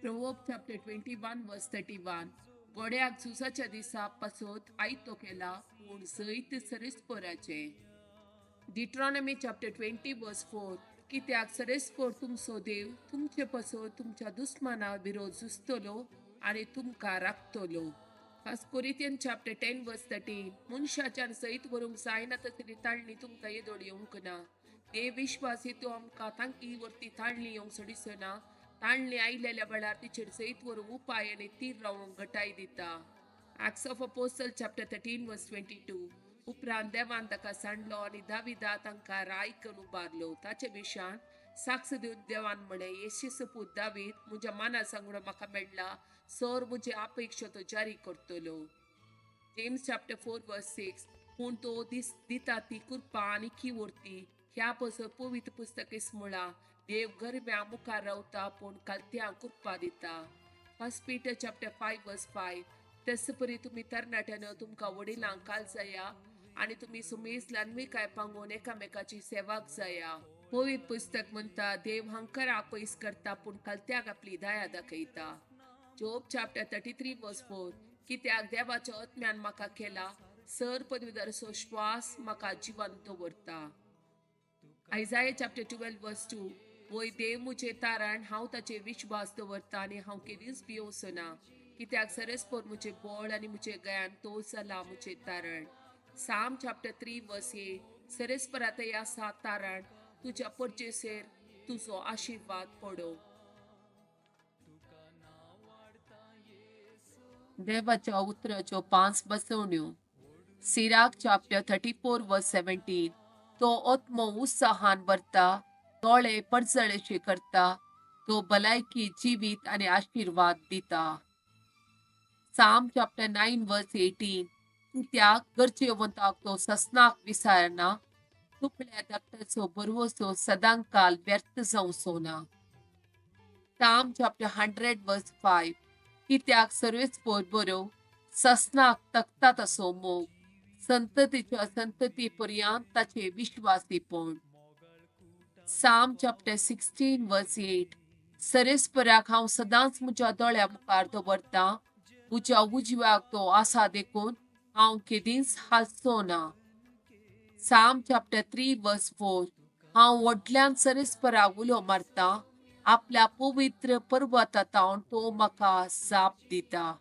Proverbs chapter 21 verse 31. गोड्याक झुजाच्या दिसा पासोत आयतो केला पूण सैत सरेस्पोराचे. Deuteronomy chapter 20 verse 4. कित्याक सरेस्पोर तुमचो देव तुमचे पासोत तुमच्या दुस्माना विरोध झुजतलो आणि तुमकां राखतलो. First Corinthians chapter 10 verse 13. मनशाच्यान सैत वरूंक जायना तसली ताळणी तुमकां येदोड येवंक ना. देव विश्वास हेतू आमकां तांकी वरती ताळणी येवंक सोडिसना. ताळणी आयलेल्या वेळार तिचेर सैत वरूंक उपाय आनी तीर रावंक घटाय दिता. Acts of Apostles chapter 13 verse 22. उपरांत देवान ताका सांडलो आनी दाविदा तांकां राय करून उबारलो. ताचे विशान साक्ष दिवन देवान म्हणे, येशूचो पूत दावीद म्हज्या माना सांगडो म्हाका मेळ्ळा, सर म्हजे अपेक्षा तो जारी करतलो. James chapter 4 verse 6. पूण तो दिता ती कृपा आनी खी उरती ह्या पासत पवित्र पुस्तकेस मुळा. देव गरब्या मुखार रावता पूण कालत्यांक कृपा दिता. First Peter chapter 5 verse 5. तस परी तुम्ही तरणाट्यानं तुमकां वडिलांक काल जाया आणि तुम्ही सुमेजलान काय पांगून एकामेकाची सेवाक जाया. पवित्र पुस्तक म्हणता देव हंकाराक पयस करता पूण कालत्याक आपली दया दाखयता. Job chapter 33 verse 4. कित्याक देवाच्या आत्म्यान म्हाका केला, सर पदवीधरचो श्वास म्हाका जिवंत दवरता. Isaiah chapter 12 verse 2. वय देव मुझे तारण हांव ताचे विश्वास दवरता आनी हांव केदींच भियोसना. कित्याक सरस्पोर मुझे बोळ आनी मुझे गयान तो जाला मुझे तारण. Psalm chapter 3 verse 8. सरस्परातय आसा तारण तुज्या पर्जेसेर तुजो आशीर्वाद पडो. देवाच्या उतराच्यो 5 बसवण्यो. Sirach chapter 34 verse 17. तो आत्मो उत्साहान भरता, दोळे पडजळेशे करता, तो भलायकी जीवित आणि आशीर्वाद दिता. Psalm chapter 9 verse 18. कित्याक गरजेवंताक तो ससनाक विसारना, तुपल्या धाकट्याचो भरवोसो सदांकाल व्यर्थ जावचो ना. Psalm chapter 100 verse 5. कित्याक सर्वेस्पोर बरो, ससनाक तकता तसो मोग, संततीच्या संतती पर्यंत ताचे विश्वासीपण. Psalm chapter 16 verse 8. सरेस्पराक हांव सदांच म्हज्या दोळ्या मुखार दवरता, म्हज्या उजव्याक तो आसा देखून हांव केदींच हालचो ना. Psalm chapter 3 verse 4. हांव व्हडल्यान सरेस्पराक उलो मारता, आपल्या पवित्र पर्वतांत तो म्हाका जाप दिता.